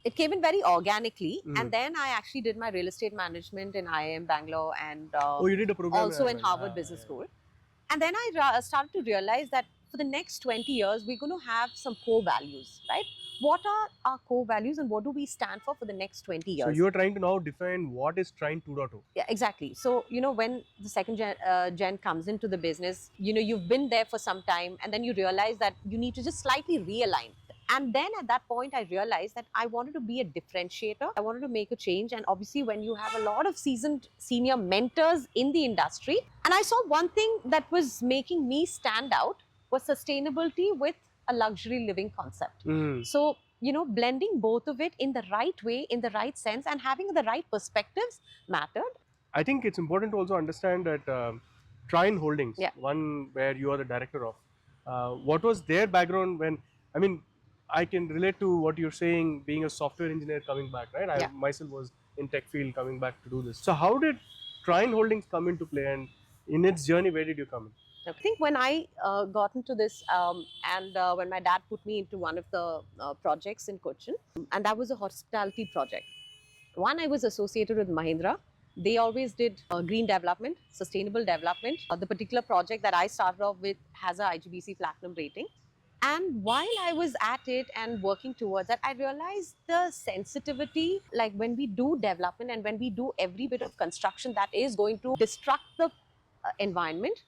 It came in very organically, and then I actually did my real estate management in IIM Bangalore and Oh, you did a program also in IIM. Harvard Business School. And then I started to realize that for the next 20 years, we're going to have some core values, right? What are our core values and what do we stand for the next 20 So years? you are trying to now define what is Trine 2.0. Yeah, exactly. So, when the second gen comes into the business, you've been there for some time and then you realize that you need to just slightly realign. And then at that point, I realized that I wanted to be a differentiator. I wanted to make a change. And obviously, when you have a lot of seasoned senior mentors in the industry, and I saw one thing that was making me stand out was sustainability with a luxury living concept. So, blending both of it in the right way, in the right sense, and having the right perspectives mattered. I think it's important to also understand that Trine Holdings, Yeah. one where you are the director of, what was their background when, I mean, I can relate to what you're saying, being a software engineer coming back, right? I Yeah. myself was in tech field coming back to do this. So how did Trine Holdings come into play, and in its journey, where did you come in? I think when I got into this, and when my dad put me into one of the projects in Cochin, and that was a hospitality project. One, I was associated with Mahindra. They always did green development, sustainable development. The particular project that I started off with has a IGBC Platinum rating. And while I was at it and working towards that, I realized the sensitivity, like when we do development and when we do every bit of construction that is going to destruct the environment,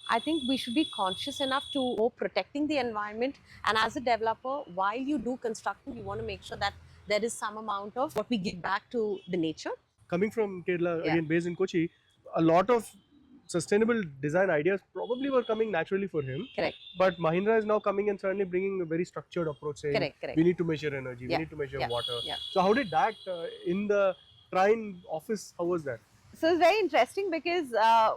I think we should be conscious enough to go protecting the environment. And as a developer, while you do construction, you want to make sure that there is some amount of what we give back to the nature. Coming from Kerala, Yeah. again based in Kochi, a lot of sustainable design ideas probably were coming naturally for him. Correct. But Mahindra is now coming and suddenly bringing a very structured approach, saying Correct. we need to measure energy, we Yeah. need to measure Yeah. water. Yeah. So how did that in the Trine office? How was that? So it's very interesting because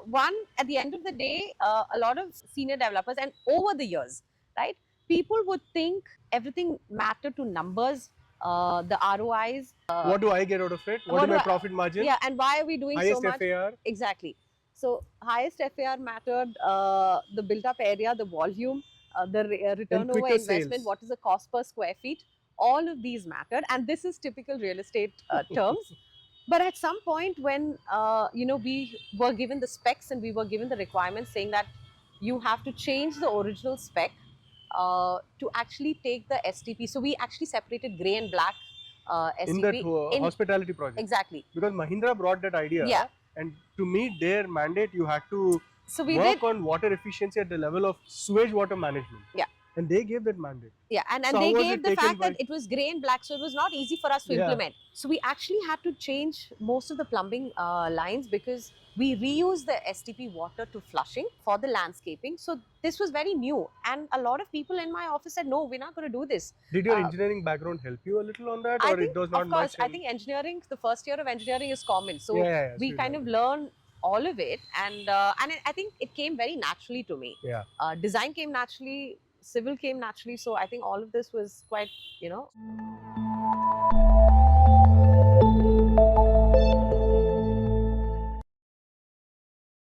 one, at the end of the day, a lot of senior developers and over the years, right, people would think everything mattered to numbers, the ROIs. What do I get out of it? What is my profit margin? Yeah, and why are we doing Highest so much? FAR? Exactly. So highest FAR mattered, the built-up area, the volume, the return over quicker investment, sales. what is the cost per square feet. All of these mattered, and this is typical real estate terms. But at some point when we were given the specs and we were given the requirements saying that you have to change the original spec to actually take the STP. So we actually separated grey and black STP. In that hospitality project. Exactly. Because Mahindra brought that idea. Yeah. And to meet their mandate, you had to So we work did on water efficiency at the level of sewage water management. Yeah. And they gave that mandate. Yeah, and So they how was gave it the taken fact by- that it was grey and black, so it was not easy for us to Yeah. implement. So we actually had to change most of the plumbing lines because we reuse the STP water to flushing for the landscaping. So this was very new, and a lot of people in my office said, "No, we're not going to do this." Did your engineering background help you a little on that, I or think, it was not of course, much? I think engineering, the first year of engineering is common, so Yeah, we so kind of learn all of it, and I think it came very naturally to me. Yeah. Design came naturally, civil came naturally, so I think all of this was quite,